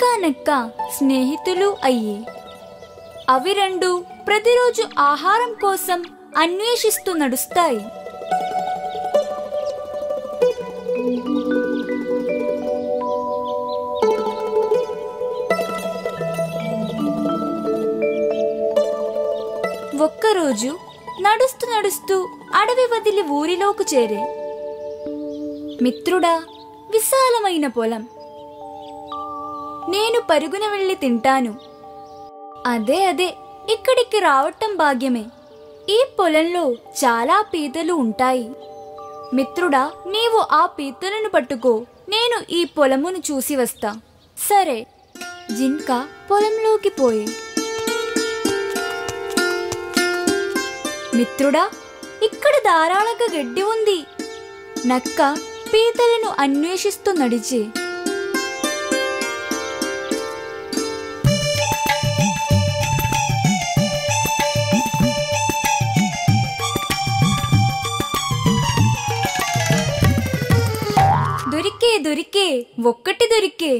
జింక నక్క స్నేహితులు అయ్యి అవి రెండు ప్రతిరోజు ఆహారం కోసం అన్వేషిస్తూ నడుస్తాయి. ఒక్కరోజు నడుస్తూ నడుస్తూ అడవి వదిలి ఊరిలోకి చేరే. మిత్రుడా, విశాలమైన పొలం. నేను పరుగున వెళ్ళి తింటాను. అదే ఇక్కడికి రావటం భాగ్యమే. ఈ పొలంలో చాలా పీతలు ఉంటాయి. మిత్రుడా, నీవు ఆ పీతలను పట్టుకో, నేను ఈ పొలమును చూసి వస్తా. సరే. జింక పొలంలోకి పోయి, మిత్రుడా, ఇక్కడ ధారాళంగా గడ్డి ఉంది. నక్క పీతలను అన్వేషిస్తూ నడిచే. దొరికే ఒక్కటి దొరికే.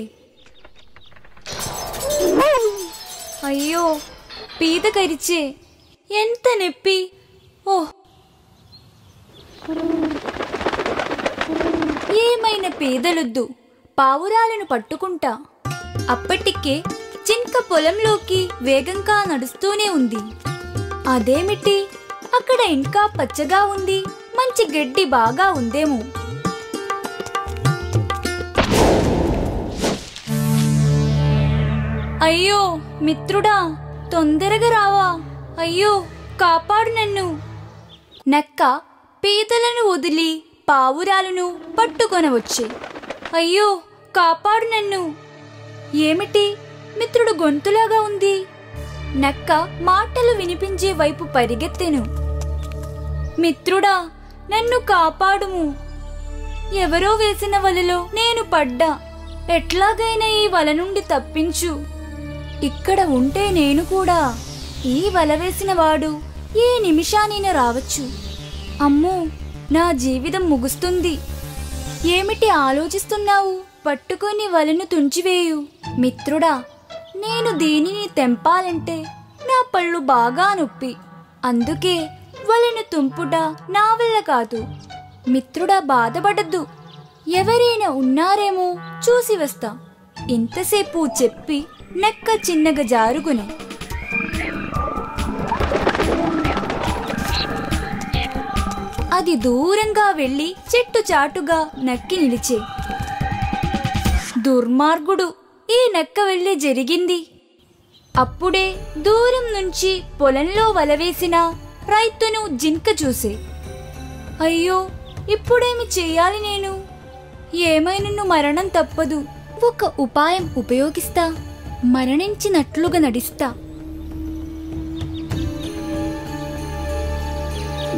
అయ్యో, పీత కరిచే. ఎంత నొప్పి. ఓహ్, ఏమైనా పీదలొద్దు, పావురాలను పట్టుకుంటా. అప్పటికే జింక పొలంలోకి వేగంగా నడుస్తూనే ఉంది. అదేమిటి, అక్కడ ఇంకా పచ్చగా ఉంది. మంచి గడ్డి బాగా ఉందేమో. అయ్యో మిత్రుడా, తొందరగా రావా. అయ్యో, కాపాడు నన్ను. నక్క పీతలను వదిలి పావురాలను పట్టుకొనవచ్చే. అయ్యో, కాపాడు నన్ను. ఏమిటి, మిత్రుడు గొంతులాగా ఉంది. నక్క మాటలు వినిపించే వైపు పరిగెత్తెను. మిత్రుడా, నన్ను కాపాడుము. ఎవరో వేసిన వలలో నేను పడ్డా. ఎట్లాగైనా ఈ వల నుండి తప్పించు. ఇక్కడ ఉంటే నేను కూడా. ఈ వల వేసిన వాడు ఏ నిమిషానైనా రావచ్చు. అమ్మో, నా జీవితం ముగుస్తుంది. ఏమిటి ఆలోచిస్తున్నావు? పట్టుకొని వలను తుంచివేయు. మిత్రుడా, నేను దీనిని తెంపాలంటే నా పళ్ళు బాగా నొప్పి. అందుకే వలను తుంపుట నా వల్ల కాదు. మిత్రుడా, బాధపడద్దు. ఎవరైనా ఉన్నారేమో చూసి వస్తా. ఇంతసేపు చెప్పి నక్క చిన్నగా జారుగునే. అది దూరంగా వెళ్లి చెట్టు చాటుగా నక్కి నిలిచే. దుర్మార్గుడు, ఈ నక్క వెళ్ళి జరిగింది. అప్పుడే దూరం నుంచి పొలంలో వలవేసిన రైతును జింక చూసే. అయ్యో, ఇప్పుడేమి చెయ్యాలి నేను? ఏమైనా మరణం తప్పదు. ఒక ఉపాయం ఉపయోగిస్తా. మరణించినట్లుగా నడిస్తా.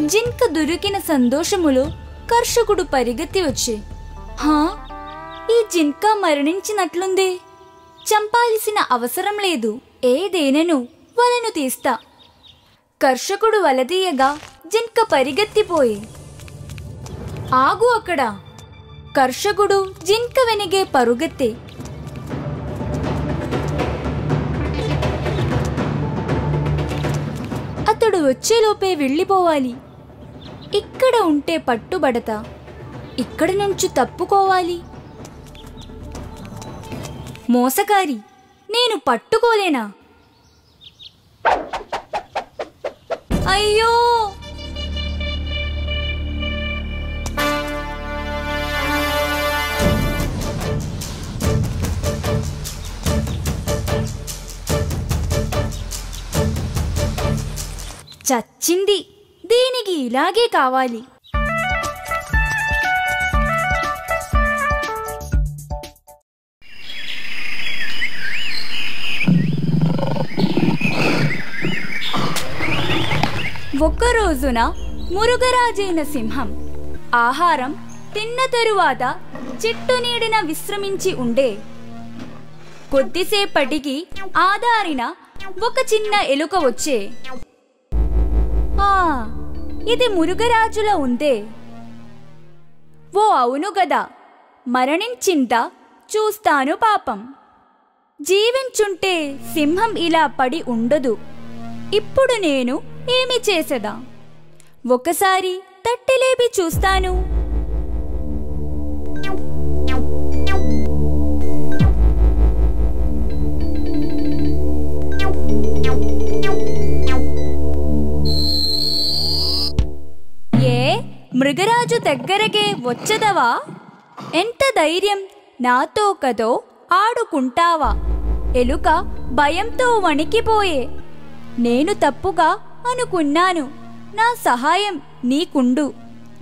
జింక దొరికిన సంతోషములో కర్షకుడు పరిగెత్తి వచ్చే. హా, ఈ జింక మరణించినట్లుందే. చంపాల్సిన అవసరం లేదు. ఏదేనను వలను తీస్తా. కర్షకుడు వలదీయగా జింక పరిగెత్తిపోయి. ఆగు అక్కడ. కర్షకుడు జింక వెనగే పరుగెత్తే. అతడు వచ్చేలోపే వెళ్ళిపోవాలి. ఇక్కడ ఉంటే పట్టుబడతా. ఇక్కడి నుంచి తప్పుకోవాలి. మోసకారి, నేను పట్టుకోలేనా? అయ్యో, చచ్చింది. దీనికి ఇలాగే కావాలి. ఒక్క రోజున మురుగరాజైన సింహం ఆహారం తిన్న తరువాత చెట్టు నీడన విశ్రమించి ఉండే. కొద్దిసేపటికి ఆదారిన ఒక చిన్న ఎలుక వచ్చే. ఇది మురుగరాజులా ఉందే. ఓ అవును గదా, మరణించింత చూస్తాను పాపం. జీవించుంటే సింహం ఇలా పడి ఉండదు. ఇప్పుడు నేను ఏమి చేసేదా? ఒకసారి తట్టిలేపి చూస్తాను. ఏ మృగరాజు దగ్గరకే వచ్చదవా? ఎంత ధైర్యం, నాతో కదో ఆడుకుంటావా? ఎలుక భయంతో వణికిపోయే. నేను తప్పుగా అనుకున్నాను. నా సహాయం నీకుండు.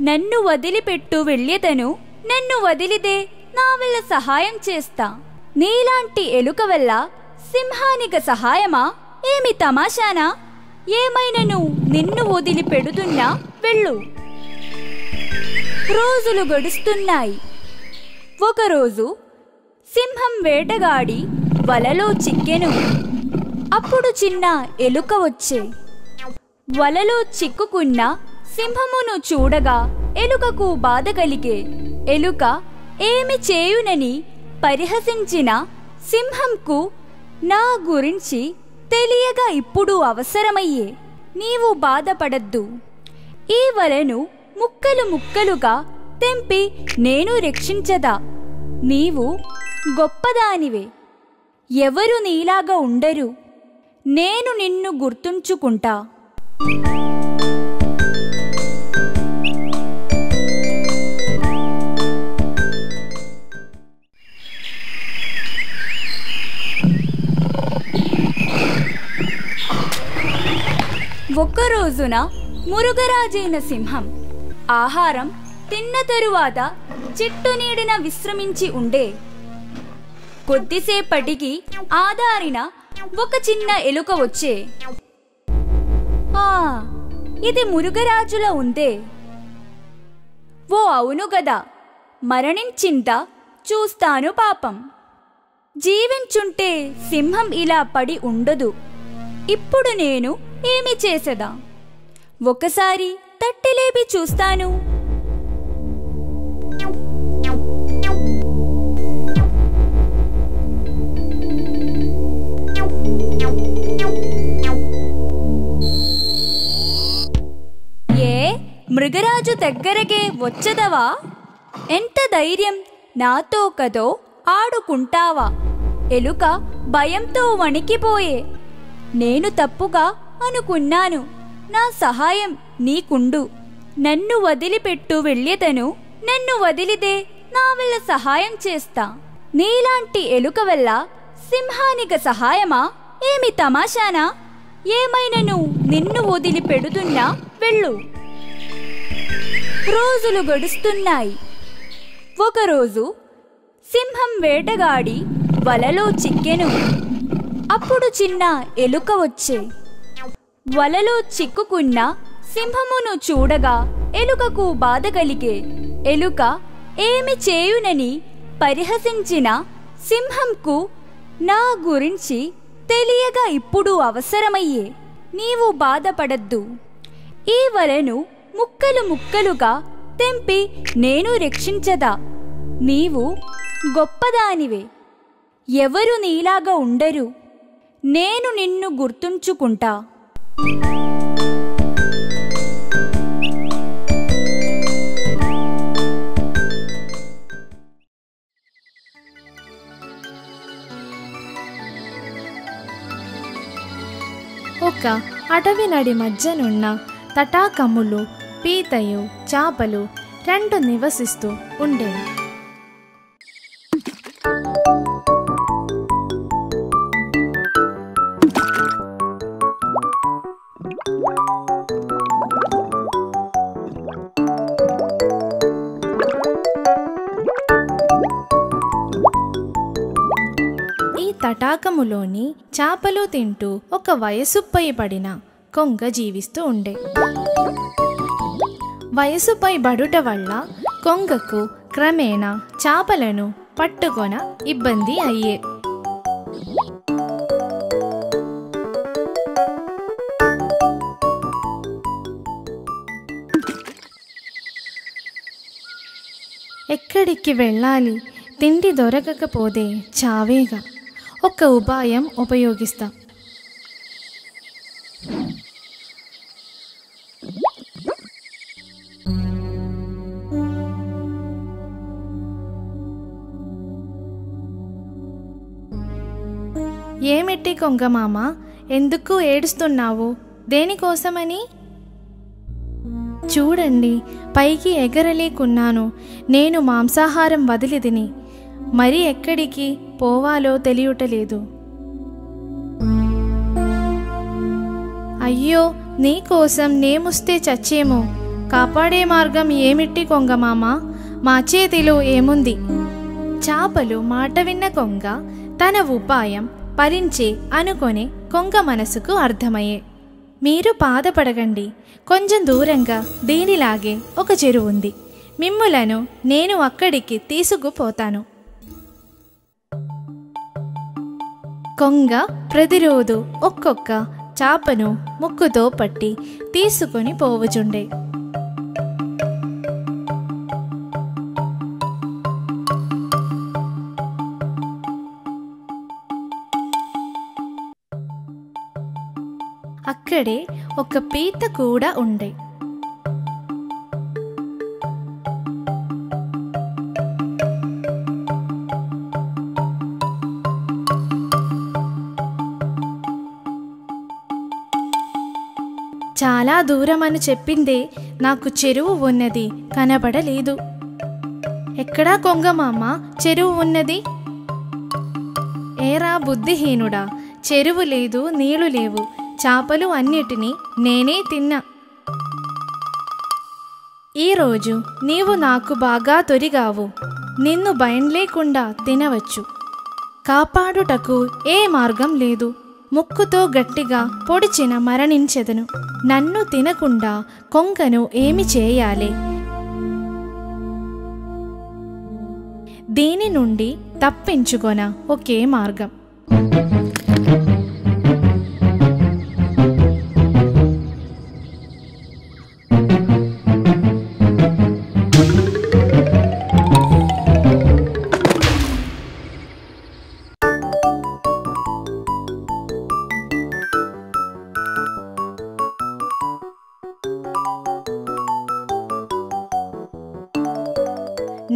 నన్ను వదిలిపెట్టు వెళ్ళేదను. నన్ను వదిలితే నా వల్ల సహాయం చేస్తా. నీలాంటి ఎలుక వల్ల సింహానికి సహాయమా? ఏమి తమాషానా? ఏమైనను నిన్ను వదిలిపెడుతున్నా, వెళ్ళు. రోజులు గడుస్తున్నాయి. ఒకరోజు సింహం వేటగాడి వలలో చిక్కెను. అప్పుడు చిన్న ఎలుక వచ్చే. వలలో చిక్కుకున్న సింహమును చూడగా ఎలుకకు బాధ కలిగే. ఎలుక ఏమి చేయునని పరిహసించిన సింహంకు నా గురించి తెలియగా ఇప్పుడు అవసరమయ్యే. నీవు బాధపడద్దు. ఈ వలను ముక్కలు ముక్కలుగా తెంపి నేను రక్షించదా. నీవు గొప్పదానివే. ఎవరు నీలాగా ఉండరు. నేను నిన్ను గుర్తుంచుకుంటా. ఒక్కరోజున మురుగరాజైన సింహం ఆహారం తిన్న తరువాత చెట్టు నీడన విశ్రమించి ఉండే. కొద్దిసేపటికి ఆదారిన ఒక చిన్న ఎలుక వచ్చే. ఇది మురుగరాజులా ఉందే. ఓ అవును గదా, మరణించిందా? చూస్తాను పాపం. జీవించుంటే సింహం ఇలా పడి ఉండదు. ఇప్పుడు నేను ఏమి చేసేదా? ఒకసారి తట్టిలేపి చూస్తాను. ఏ మృగరాజు దగ్గరకే వచ్చదవా? ఎంత ధైర్యం, నాతో కదో ఆడుకుంటావా? ఎలుక భయంతో వణికిపోయే. నేను తప్పుగా అనుకున్నాను. నా సహాయం నీకుండు. నన్ను వదిలిపెట్టు వెళ్ళేదను. నన్ను వదిలితే నా వల్ల సహాయం చేస్తా. నీలాంటి ఎలుక వల్ల సింహానికి సహాయమా? ఏమి తమాషానా? ఏమైనను నిన్ను వదిలిపెడుతున్నా, వెళ్ళు. రోజులు గడుస్తున్నాయి. ఒకరోజు సింహం వేటగాడి వలలో చిక్కెను. అప్పుడు చిన్న ఎలుక వచ్చే. వలలో చిక్కుకున్న సింహమును చూడగా ఎలుకకు బాధ కలిగే. ఎలుక ఏమి చేయునని పరిహసించిన సింహంకు నా గురించి తెలియగా ఇప్పుడు అవసరమయ్యే. నీవు బాధపడద్దు. ఈ వలను ముక్కలు ముక్కలుగా తెంపి నేను రక్షించదా. నీవు గొప్పదానివే. ఎవరు నీలాగా ఉండరు. నేను నిన్ను గుర్తుంచుకుంటా. ఒక అడవి నడి మధ్యనున్న తటాకములు, పీతయు, చాపలు రెండు నివసిస్తూ ఉండేవి. తటాకములోని చాపలు తింటూ ఒక వయసుపై పడిన కొంగ జీవిస్తూ ఉండే. వయసుపై బడుట వల్ల కొంగకు క్రమేణా చాపలను పట్టుకొన ఇబ్బంది అయ్యే. ఎక్కడికి వెళ్ళాలి? తిండి దొరకకపోతే చావేగా. ఒక ఉపాయం ఉపయోగిస్తా. ఏమిటి కొంగమామ, ఎందుకు ఏడుస్తున్నావు? దేనికోసమని? చూడండి, పైకి ఎగరలేకున్నాను. నేను మాంసాహారం వదిలిదిని. మరి ఎక్కడికి పోవాలో తెలియటలేదు. అయ్యో, నీకోసం నేముస్తే చచ్చేమో. కాపాడే మార్గం ఏమిటి కొంగమామ? మా చేతిలో ఏముంది? చాపలు మాట విన్న కొంగ తన ఉపాయం పరించే అనుకొనే కొంగ మనసుకు అర్థమయ్యే. మీరు బాధపడకండి. కొంచెం దూరంగా దీనిలాగే ఒక చెరువు ఉంది. మిమ్ములను నేను అక్కడికి తీసుకుపోతాను. కొంగ ప్రతిరోజు ఒక్కొక్క చాపను ముక్కుతో పట్టి తీసుకొని పోవుచుండే. అక్కడే ఒక పీత కూడా ఉండే. చాలా దూరమని చెప్పిందే నాకు చెరువు ఉన్నది కనబడలేదు. ఎక్కడా కొంగమామ చెరువు ఉన్నది? ఏరా బుద్ధిహీనుడా, చెరువు లేదు, నీళ్లు లేవు. చాపలు అన్నిటినీ నేనే తిన్నా. ఈరోజు నీవు నాకు బాగా తొరిగావు. నిన్ను భయం లేకుండా తినవచ్చు. కాపాడుటకు ఏ మార్గం లేదు. ముక్కుతో గట్టిగా పొడిచిన మరణించెదను. నన్ను తినకుండా కొంగను ఏమి చేయాలి? దీని నుండి తప్పించుకొన ఒకే మార్గం.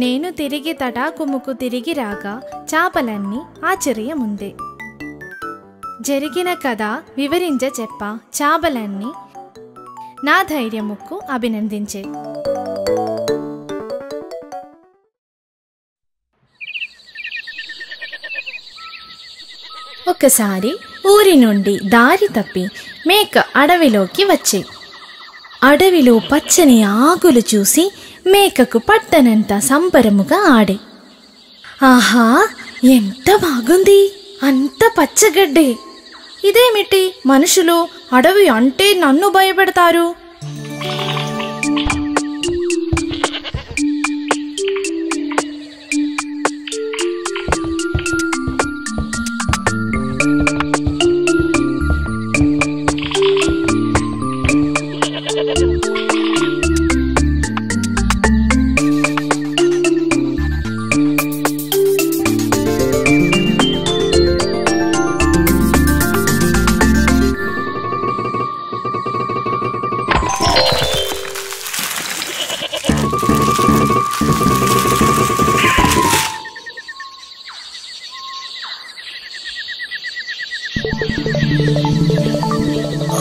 నేను తిరిగి తటాకుముకు తిరిగి రాగా చాపలన్నీ ఆశ్చర్యముందే. జరిగిన కథ వివరించ చెప్ప చాపలన్నీ నా ధైర్యముకు అభినందించే. ఒకసారి ఊరి నుండి దారి తప్పి మేక అడవిలోకి వచ్చే. అడవిలో పచ్చని ఆకులు చూసి మేకకు పట్టనంత సంబరముగా ఆడే. ఆహా, ఎంత బాగుంది! అంత పచ్చగడ్డే. ఇదేమిటి, మనుషులు అడవి అంటే నన్ను భయపెడతారు?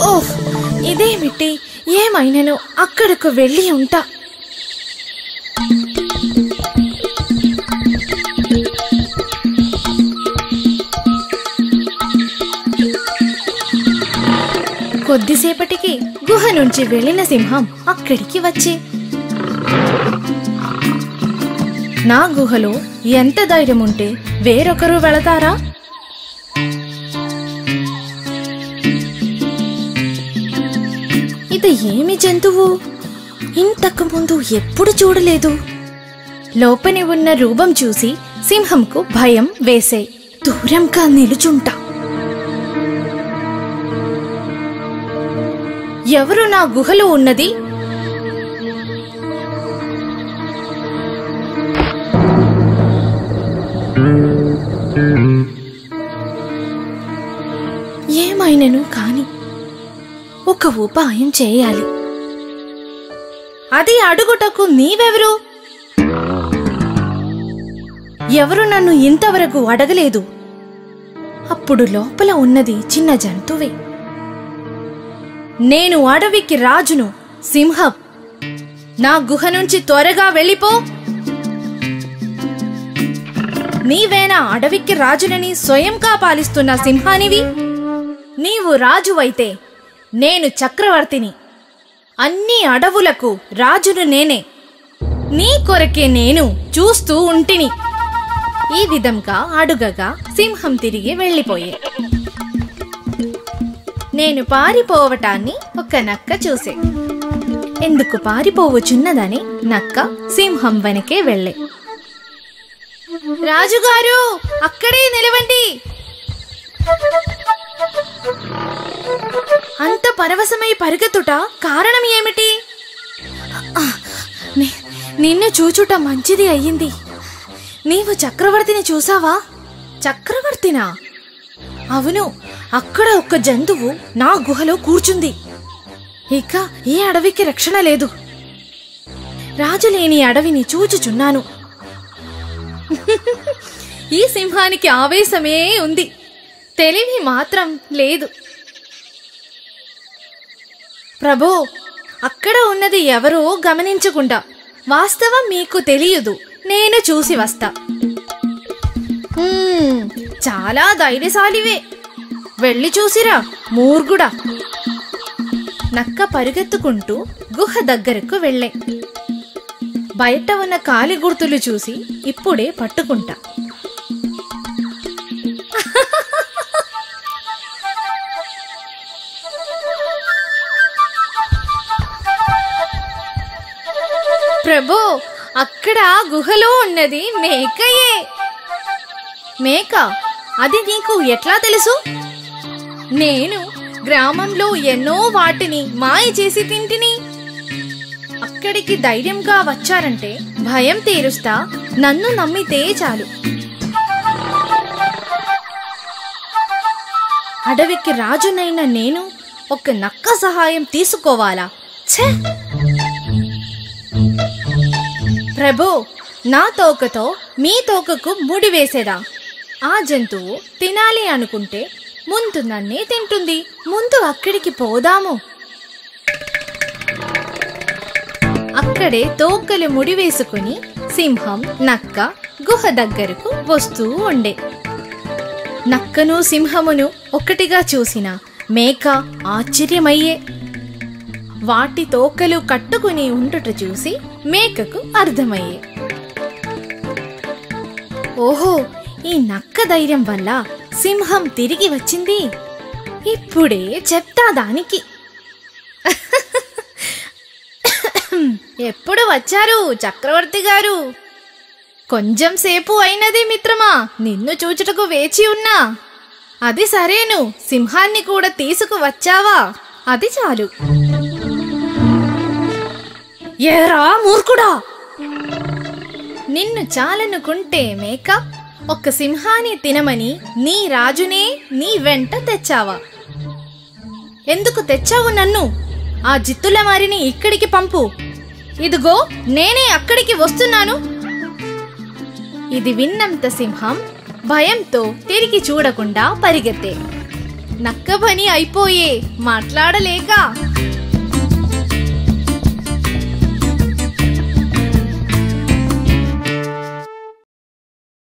ఓహ్, ఇదేమిటి? ఏమైనను అక్కడకు వెళ్ళి ఉంటా. కొద్దిసేపటికి గుహ నుంచి వెళ్ళిన సింహం అక్కడికి వచ్చే. నా గుహలో ఎంత ధైర్యం ఉంటే వేరొకరు వెళతారా? ఇది ఏమి జంతువు? ఇంతకు ముందు ఎప్పుడు చూడలేదు. లోపలి ఉన్న రూపం చూసి సింహంకు భయం వేసే. దూరంగా నిలుచుంటా. ఎవరు నా గుహలో ఉన్నది? అయినను కాని ఒక ఉపాయం చేయాలి. అది అడుగుటకు నీవెవరు? ఎవరు నన్ను ఇంతవరకు అడగలేదు. అప్పుడు లోపల ఉన్నది చిన్న జంతువే. నేను అడవికి రాజును, సింహం. నా గుహ నుంచి త్వరగా వెళ్ళిపో. నీవేనా అడవికి రాజునని స్వయంగా పాలిస్తున్న సింహానివి? నీవు రాజువైతే నేను చక్రవర్తిని. అన్ని అడవులకు రాజును నేనే. నీ కొరకే నేను చూస్తూ ఉంటిని. ఈ విధంగా అడుగగా సింహం తిరిగి వెళ్ళిపోయే. నేను పారిపోవటాన్ని ఒక నక్క చూసే. ఎందుకు పారిపోవచున్నదని నక్క సింహం వెనకే వెళ్ళే. రాజుగారు, అక్కడే నిలవండి. అంత పరవశమై పరిగెత్తుట కారణం ఏమిటి? నిన్ను చూచుట మంచిది అయ్యింది. నీవు చక్రవర్తిని చూసావా? చక్రవర్తినా? అవును, అక్కడ ఒక జంతువు నా గుహలో కూర్చుంది. ఇక ఈ అడవికి రక్షణ లేదు. రాజు లేని అడవిని చూచుచున్నాను. ఈ సింహానికి ఆవేశమే ఉంది, తెలివి మాత్రం లేదు. ప్రభో, అక్కడ ఉన్నది ఎవరో గమనించకుండా. వాస్తవం మీకు తెలియదు, నేను చూసి వస్తా. చాలా ధైర్యశాలివే, వెళ్ళి చూసిరా మూర్ఖుడా. నక్క పరిగెత్తుకుంటూ గుహ దగ్గరకు వెళ్ళే. బయట ఉన్న కాలి గుర్తులు చూసి ఇప్పుడే పట్టుకుంటా. ప్రభో, అక్కడ గుహలో ఉన్నది మేకయే. మేక? అది నీకు ఎట్లా తెలుసు? నేను గ్రామంలో ఎన్నో వాటిని మాయ చేసి తింటిని. అక్కడికి ధైర్యంగా వచ్చారంటే భయం తీరుస్తా. నన్ను నమ్మితే చాలు. అడవికి రాజునైన నేను ఒక నక్క సహాయం తీసుకోవాలా? ఛే! ప్రభో, నా తోకతో మీ తోకకు ముడి వేసేదా? ఆ జంతువు తినాలి అనుకుంటే ముందు నన్నే తింటుంది. ముందు అక్కడికి పోదాము. అక్కడే తోకలు ముడివేసుకుని సింహం, నక్క గుహ దగ్గరకు వస్తూ ఉండే. నక్కను సింహమును ఒకటిగా చూసిన మేక ఆశ్చర్యమయ్యే. వాటి తోకలు కట్టుకుని ఉండుట చూసి మేకకు అర్థమయ్యే. ఓహో, ఈ నక్క ధైర్యం వల్ల సింహం తిరిగి వచ్చింది. ఇప్పుడే చెప్తా దానికి. ఎప్పుడు వచ్చారు చక్రవర్తి గారు? కొంచెం సేపు అయినది మిత్రమా, నిన్ను చూచుటకు వేచి ఉన్నా. అది సరేను, సింహాన్ని కూడా తీసుకువచ్చావా? అది చాలు. ఏరా మూర్ఖుడా, నిన్ను చాలనుకుంటే మేక ఒక్క సింహాన్ని తినమని నీ రాజునే నీ వెంట తెచ్చావా? ఎందుకు తెచ్చావు నన్ను? ఆ జిత్తుల మారిని ఇక్కడికి పంపు. ఇదిగో నేనే అక్కడికి వస్తున్నాను. ఇది విన్నంత సింహం భయంతో తిరిగి చూడకుండా పరిగెత్తే. నక్క పని అయిపోయే, మాట్లాడలేక.